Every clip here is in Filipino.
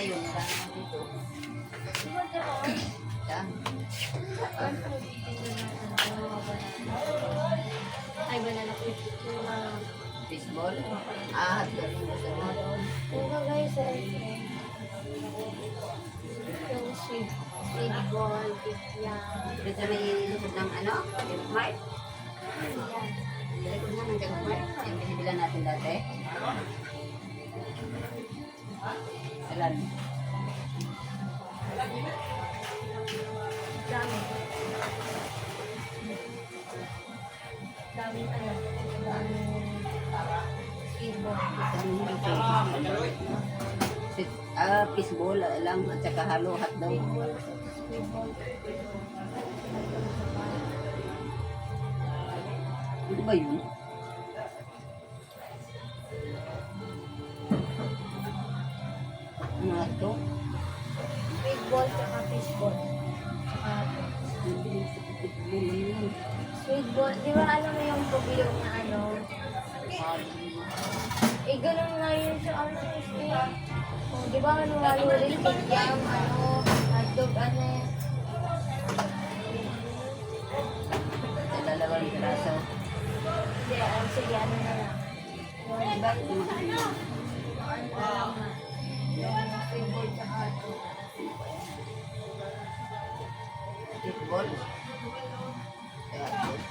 ngayon, wala naman dito. Yan. Ay, banana cake. Baseball. Ah, hotdog yung gusto mo. Diba guys, yung sweet ball, yan. Dito may ilusog ng ano? Yung Mart. Yan. Likod na ng Jack Mart. Yung binibilan natin dati. Alam. Dami. Daming ano, daming sweet ball. Fishball lang at saka halo hotdog. Sweet ball. Ano ba yun? Ano ito? Sweet ball, tsaka fish ball. Tsaka sweet ball. Di ba alam mo yung pabiyong na ano? Eh, ganun nga yun sa ano, oh, di ba ano nga yun rin? Kikyam, ano, hotdog, ano. Dalawang piraso. Hindi, sige, ano na lang. Yung Bakit naman? ano na lang na. Yung sweet ball, tsaka hotdog. Fishball? Kaya ito.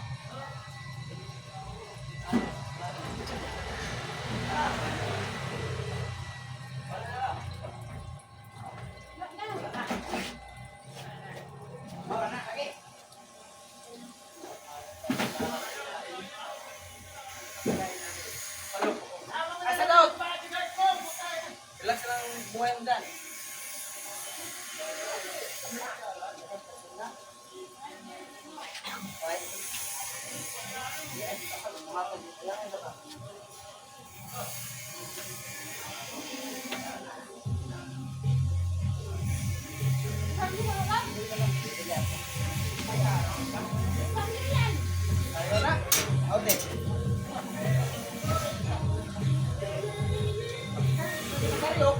Ilang silang buhay mo dyan? Ayaw na? Okay. Mario.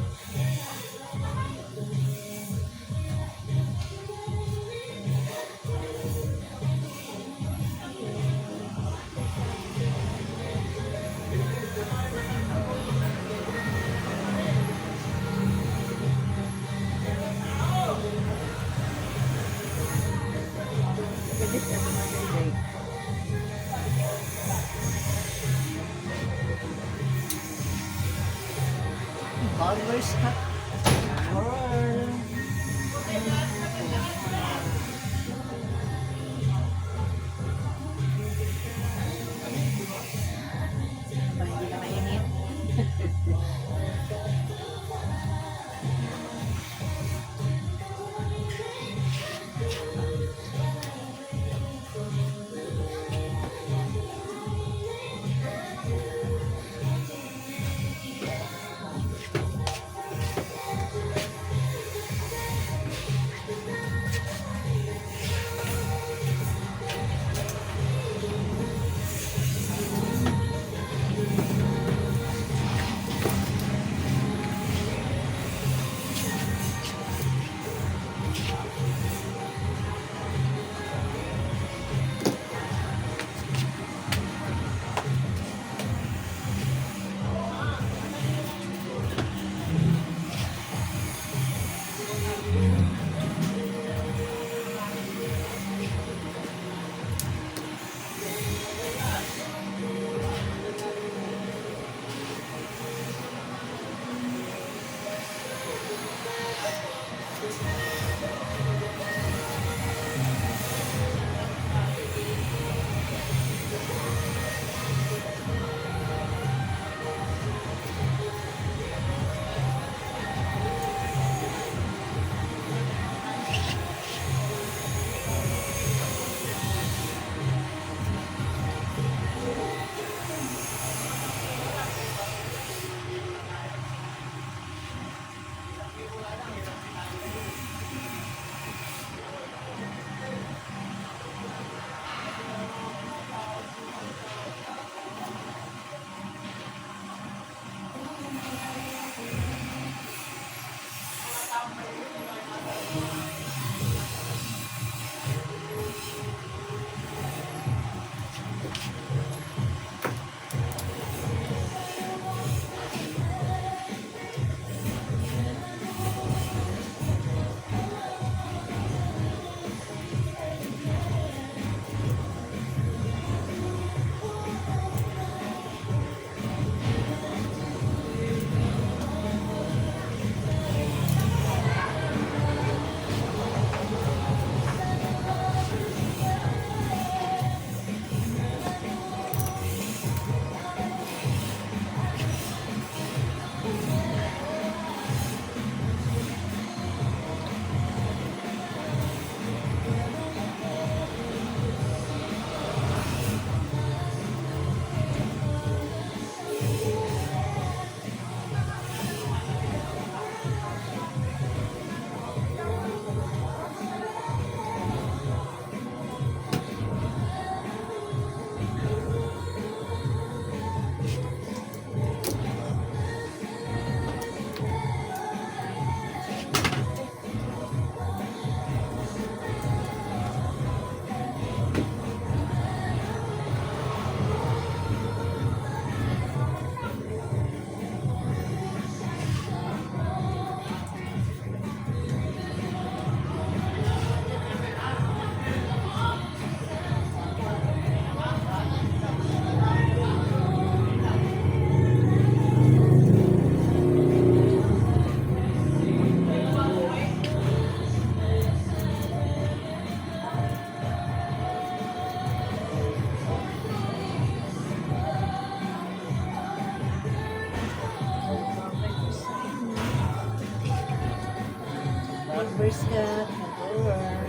Converse cup. Hindi na mainit. First cut, nag-over.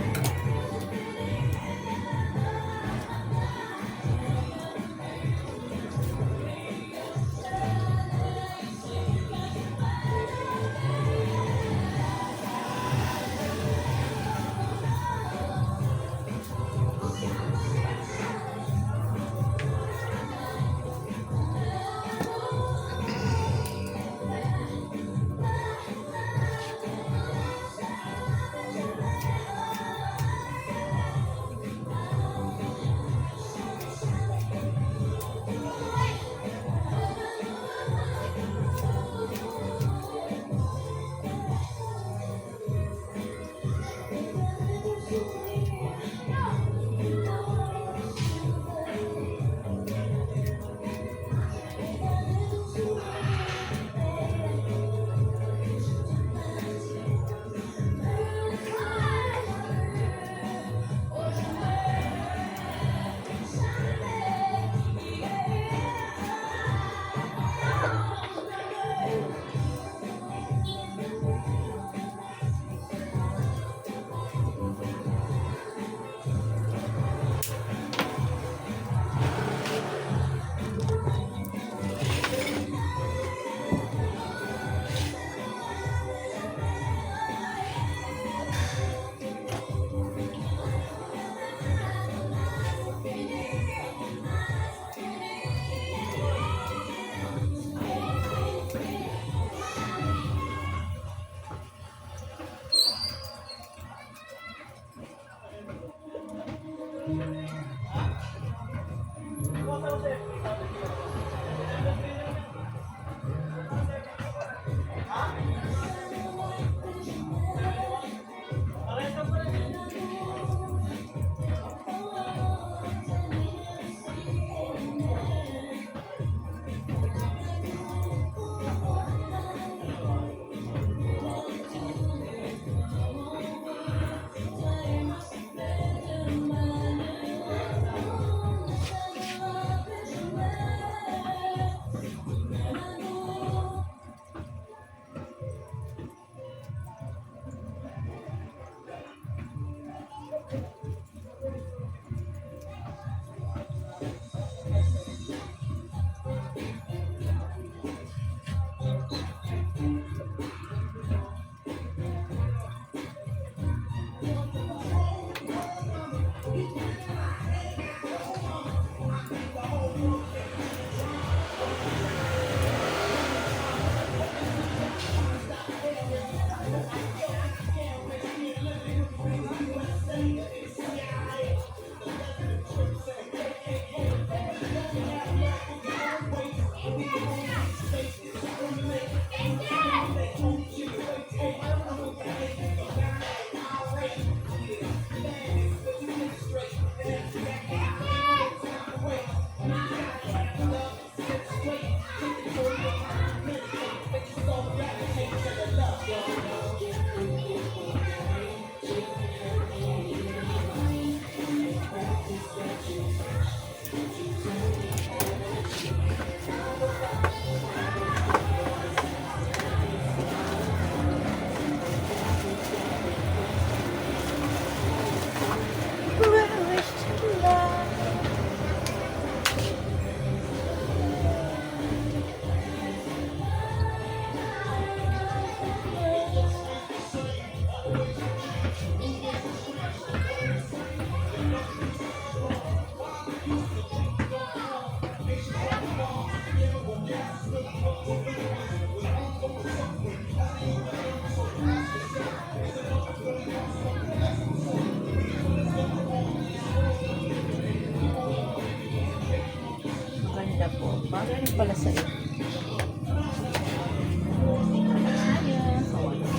Bagay rin pala sa'yo.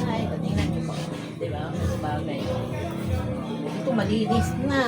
Ay, tingnan niyo po. Diba? Bagay. Ito, malinis na.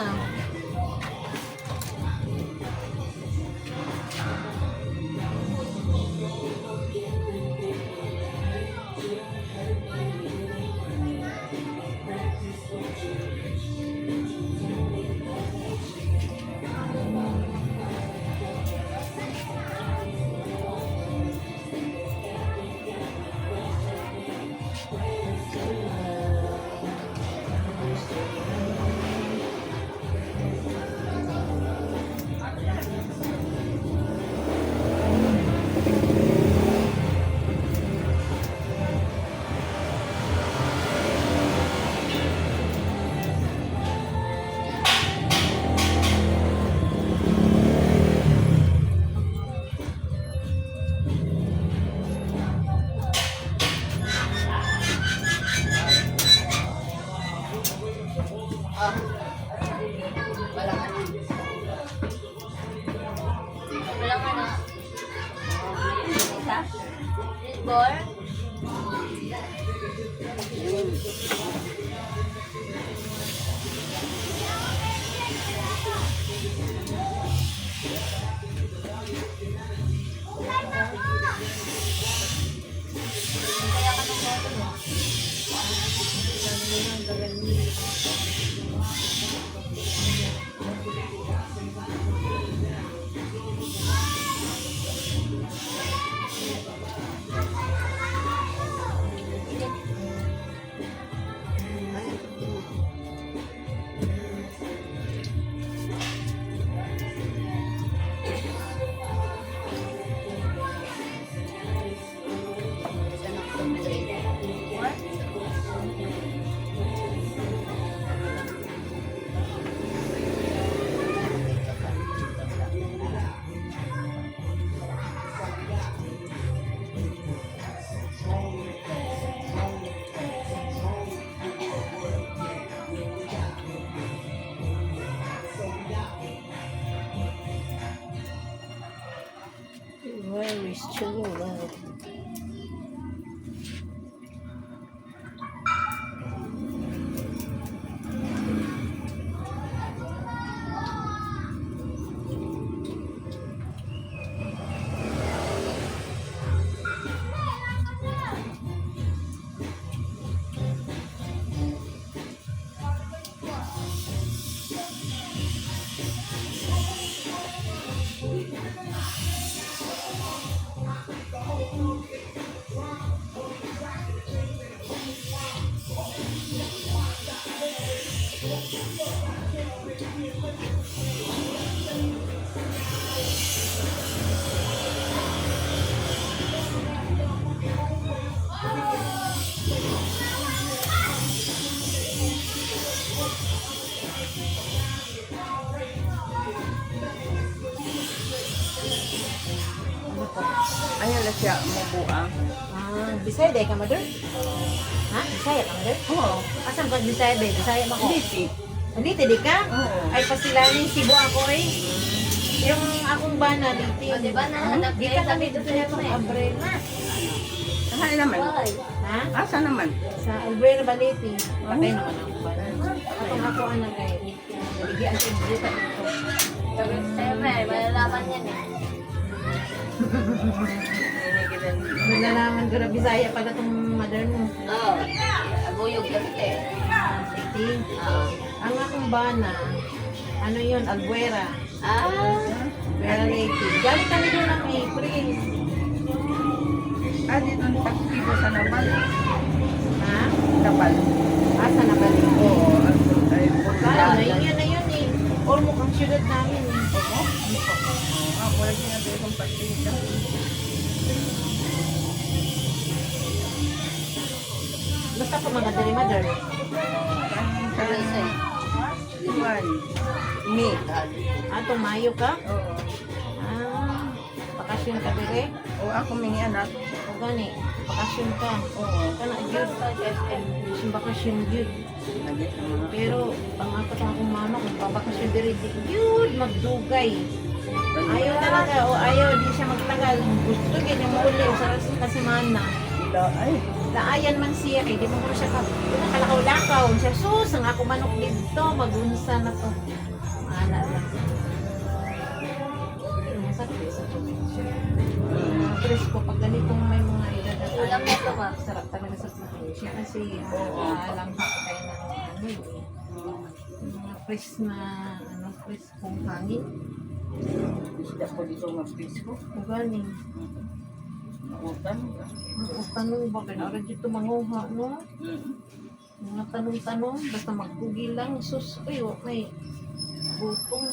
Walang ano. Walang ano. Isa? Ball? Kaya ka ng boto mo. Where is Cholula? Ayaw lang siya mabuang. Ah, Bisaya day ka, mother? Ha? Bisaya ka, mother? Oo. Asan ka Bisaya day? Bisaya mo ko? Hindi. Andito di ka? Oo. Ay, pasilanin Cebu ako eh. Yung akong bana dito. O, diba nahanap Di ka kami doon sa itong umbrella. Saan naman? Why? Ha? Asa naman? Sa umbrella baliti. Patay naman ako ba? Atong ako anak kay Baligyan sa dito dito. Siyempre, malalaman yan eh. Nalalaman ko na Bisaya pala itong mother mo. Oo. Abuyog kasi. City. Oo. Ang akong bana, ano yun, Albuera. Albuera Lady. Galing kami doon ng April. Dito ang taktibo sa naman. Ha? Kapal. Asa na balik? Oo. Ay, Kala na yun na yun eh. Or mukhang syudad namin eh. wala sinabi kong pagkita. Basta pa mga dali mother. Iwan. Me. Tumayo ka? Oo. Bakasyon ka dire? O ako may anak. O gani, bakasyon ka. Oo. Kana gyud. Yung bakasyon gyud. Lagi sa mga. Pero ang ako sa akong mama kung babakasyon dire di gyud magdugay. Ayaw talaga o ayaw di siya magtagal. Gusto gyud yung mauli o sa kasimana. Ay. Laayan man siya kay di mo ko siya kalakaw-lakaw. Siya sus ang ako manok dito magunsa na to. Ana lang. Masakit sa presko pag ganitong may mga edad na tayo. Ulam nito ka. Sarap talaga sa probinsya kasi alam ko tayo ng ano eh. Mga fresh na fresh kong hangin. Isda po dito mag-pisko. Ugaling. Nautan. Tanong ba kaya dito manguha no? Mga tanong-tanong basta magpugi lang sus ayo may butong.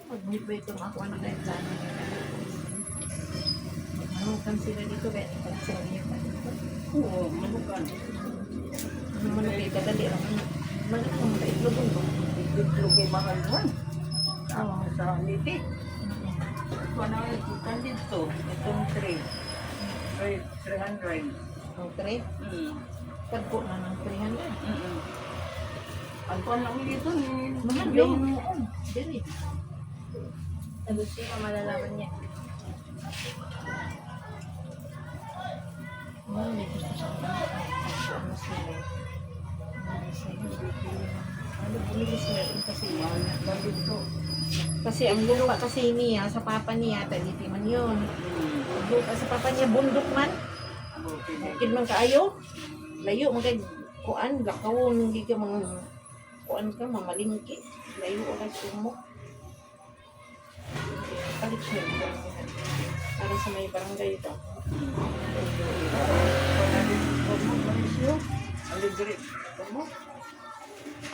Pag-buhay itong ako na kayo plano nila. Manukan sila dito kaya ipagsaw niya pa dito. Oo, manukan. Ano man kayo kadali lang. Malik mo mga itlog ba? Itlog kay mahal man. Oo. Sa litik. Ito na ikan dito. Itong 3. 300. Okay. Pagko na ng 300. Ang kuwan lang dito ni Mahal yung din noon. Dili. Tapos siya, malalaman niya. May gusto sa ano sila. Ano bilis na rin kasi yan. dito. Kasi ang lupa kasi niya, sa papa niya, taliti man yun. Ang lupa sa papa niya, bundok man. Bukid man kaayo. Layo, magkag kuan, gakawon, hindi ka mga kuan ka, mamalingki. Layo ka sumok. Palit siya. Para sa may barangay ito.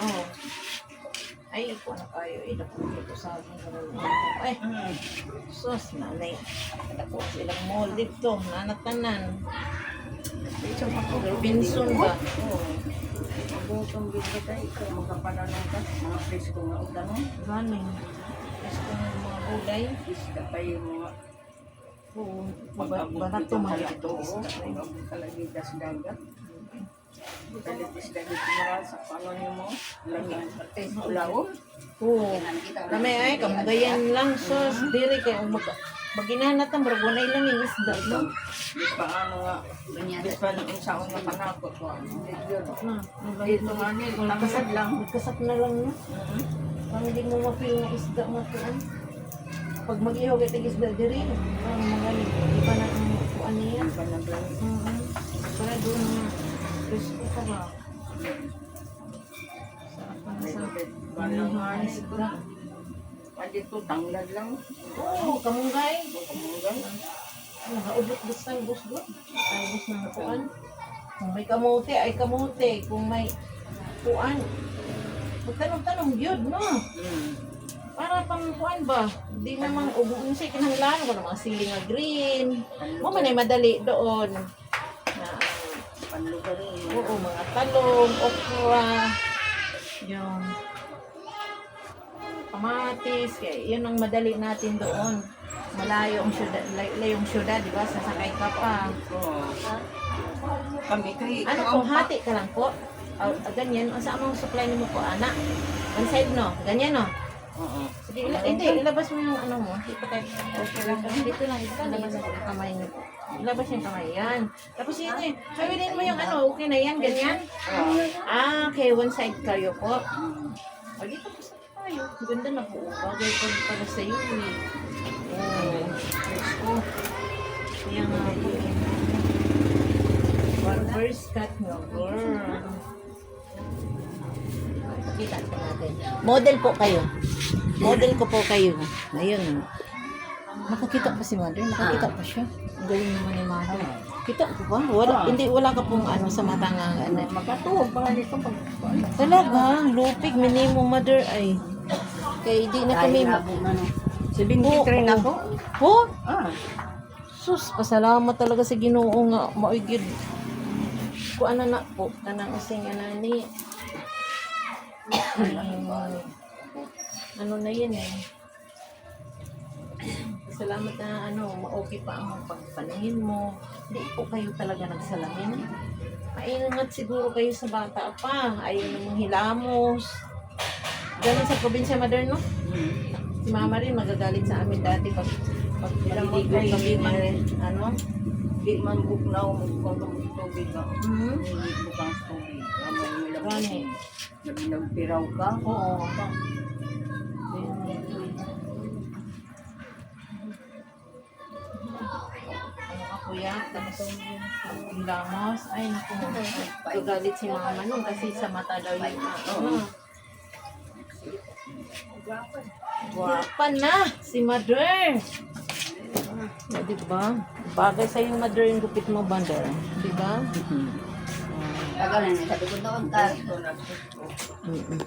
Oh. Ay, ikaw na kayo. Ilapulito ko sa akin. Ay, sus, nanay. Ako silang mall dito. Nanatanan. Robinson ba? Kung kung bigla tayo, magkapananong ka, mga presko nga utang. Galing. Gusto ko ng mga gulay. Isda tayo mga Oo. pag-abot Barato dito man pala ito. ito. Pag-abot talaga das dagat. Talit isda dito mara sa paano niyo mo. Langit. Ulaw. Oo. Kami ay, kamagayan lang. Sus, dili kayo. Maginanat ang baragwanay lang yung isda. No? Di paano nga. Di pa nung isaon nga panakot. Hindi yun. Na, Dito nga nil, tangkad lang. Magkasap na lang. No? Parang hindi mo ma-feel na isda matuan. Pag mag-ihaw kayo tag isda diri, parang magaling. Iba na ang kuan niya. Di pa naglang. Para doon na. Gusto ka ba? Sarap pa na sa Balang nga ang isda. dito, tanglad lang. Oo, kamunggay. Bukamunggan. Nakaubot-bus ng busgot. Ay, bus ng kuan. Kung may kamote, ay kamote. Kung may kuan, magtanong-tanong yun, no? Para pang kuan ba? Di namang ubuin siya kinahanglan ko ng mga sili nga green. Mo man ay madali doon. Na, Panlugar rin. oo, mga talong, okra. Yun. Kamatis. Kaya yun ang madali natin doon. Malayo ang syudad, layong syudad, di ba? Sasakay ka pa. Oo. Kami kay Ano kung hati ka lang po? Ganyan. Ang saan mong supply mo po, anak? One side, no? Ganyan, no? Oo. Sige, hindi, ilabas mo yung ano mo. Dito tayo. Dito lang, ilabas mo yung kamay niyo po. Ilabas yung kamay, yan. Tapos yun eh, hawilin mo yung ano, okay na yan, ganyan. Ah, okay, one side kayo po. O, dito po sa tayo. Ganda na po. Bagay po pala sa iyo eh. Oh, let's go. Kaya nga po eh. One first cut mo, girl. Kita po natin. Model po kayo. Model ko po kayo. Ayun. Nakakita pa si Mother. Nakakita pa siya. Ang galing naman ni Mother. Kita ko ba? Wala ka pong ano sa mata nga. Ano. Magkatuwag pa nga dito pag Talaga, lupig. Minimo Mother ay. Kaya di na kami. Si Binti train Oo. ako. Oh, Ah. sus, pasalamat talaga sa Ginoo nga. Maigid. Kung ano na po. Kanang using anani. Ano na yun eh. Salamat na ano, ma-okay pa ang pagpaningin mo. Hindi po kayo talaga nagsalamin. Maingat siguro kayo sa bata pa. Ayaw namang hilamos. Ganun sa probinsya, Mother, no? Si Mama rin magagalit sa amin dati pag maliligo kami ano? Di man buknaw mo kung tubig na. Hmm? Hindi bukang tubig. May Gani. nagpiraw ka. Oo. Ano ka kuya? Tapos hilamos. Ay naku. Gagalit si Mama nun kasi sa mata daw yung ano. Guwapa na si Mother. Diba? Bagay sa yung Mother yung gupit mo, Mother. Diba? Tagal na sa dugod na kontak. Mm-mm.